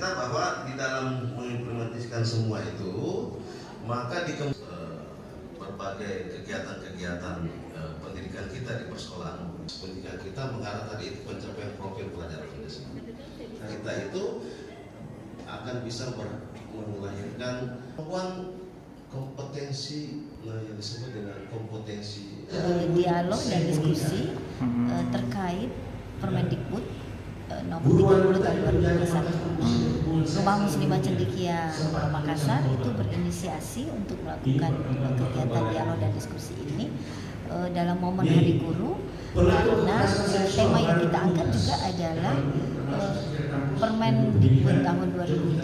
kita bahwa di dalam mengimplementasikan semua itu, maka di berbagai kegiatan-kegiatan pendidikan kita di persekolahan pendidikan kita mengarah tadi itu pencapaian profil pelajar Pancasila. Kita itu akan bisa melahirkan kompetensi yang disebut dengan kompetensi dialog dan diskusi terkait Permendikbud nomor 30 tahun 2021. Rumah Muslimah Cendekia Makassar itu berinisiasi untuk melakukan kegiatan dialog dan diskusi ini dalam momen Hari Guru, karena tema yang kita angkat juga adalah Permendikbud tahun 2030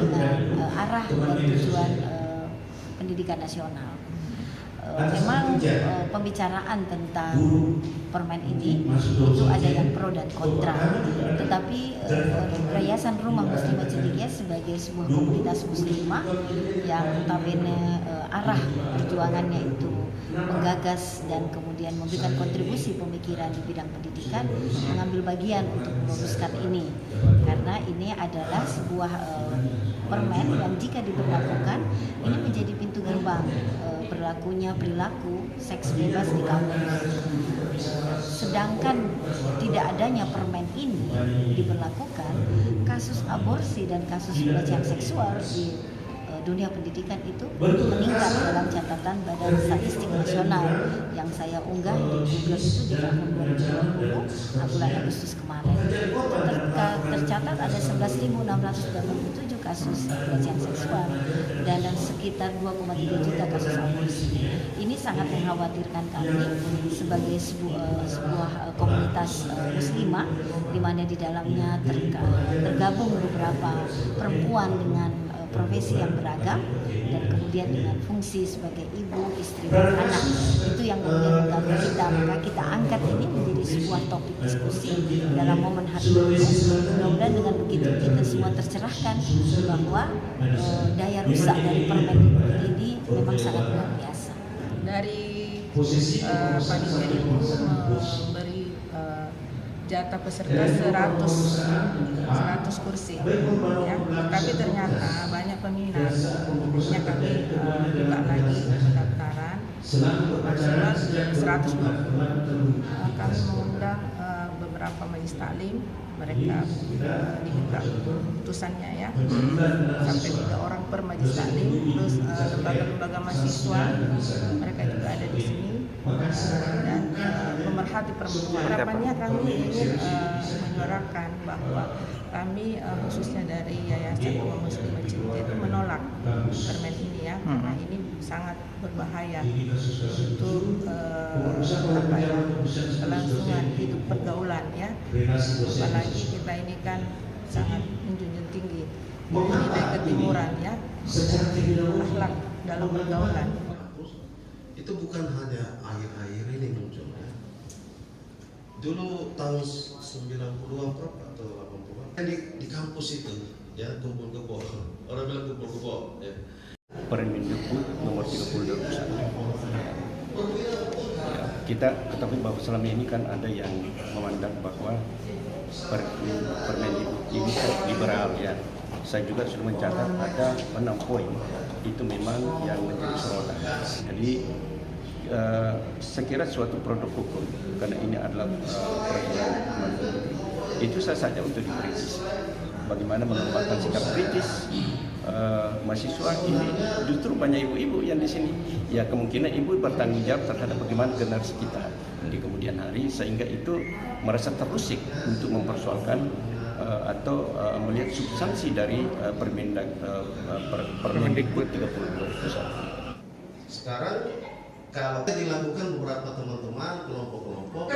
dengan arah dan tujuan pendidikan nasional. Memang pembicaraan tentang permen ini itu ada yang pro dan kontra, tetapi Yayasan Rumah Muslimah Cendekia sebagai sebuah komunitas muslimah yang notabene arah perjuangannya itu menggagas dan kemudian memberikan kontribusi pemikiran di bidang pendidikan, mengambil bagian untuk meluruskan ini, karena ini adalah sebuah permen yang jika diberlakukan ini menjadi pintu gerbang berlakunya perilaku seks bebas di kampus. Sedangkan tidak adanya permen ini diberlakukan, kasus aborsi dan kasus pelecehan seksual di dunia pendidikan itu meningkat dalam catatan Badan Statistik Nasional yang saya unggah di Google itu di tahun 2020 bulan Agustus kemarin. Tercatat ada 11.687 kasus pelecehan seksual dan sekitar 2,3 juta kasus aborsi. Ini sangat mengkhawatirkan kami sebagai sebuah komunitas muslimah di mana di dalamnya tergabung beberapa perempuan dengan profesi yang beragam dan kemudian dengan fungsi sebagai ibu, istri, dan anak. Itu yang kemudian mengganggu kita, maka kita angkat ini menjadi sebuah topik diskusi dalam momen Hari Guru. Mudah-mudahan dengan begitu kita semua tercerahkan bahwa daya rusak dari Permendikbud ini memang sangat luar biasa. Dari panitia itu memberi jatah peserta 100 kursi ya, tapi ternyata banyak peminat. Akhirnya kami buka lagi pendaftaran maksimal 120. Kami mengundang beberapa majelis taklim, mereka diminta keputusannya ya, sampai 3 orang per majelis taklim, terus lembaga-lembaga mahasiswa mereka juga ada di sini dan pemerhati perempuan. Harapannya kami ingin menyuarakan bahwa kami khususnya dari Yayasan Rumah Muslimah Cendekia itu menolak permen ini ya, karena ini sangat berbahaya untuk kelangsungan hidup pergaulan ya, apalagi kita ini kan sangat menjunjung tinggi nilai ketimuran ya, akhlak dalam pergaulan. Itu bukan hanya akhir-akhir ini munculnya. Dulu tahun 90-an atau 80-an di kampus itu ya, kumpul kebo. Orang bilang kumpul kebo ya. Permendikbud nomor 30 kita ketahui bahwa selama ini kan ada yang memandang bahwa Permendikbud ini liberal ya. Saya juga sudah mencatat ada 6 poin itu memang yang menjadi sorotan. Jadi saya kira suatu produk hukum, karena ini adalah peraturan itu saja untuk dikritisi. Bagaimana mengembangkan sikap kritis mahasiswa ini, justru banyak ibu-ibu yang di sini. Ya kemungkinan ibu bertanggung jawab terhadap bagaimana generasi kita di kemudian hari, sehingga itu merasa terusik untuk mempersoalkan atau melihat substansi dari Permendikbud 30 Sekarang kalau dilakukan beberapa teman-teman kelompok-kelompok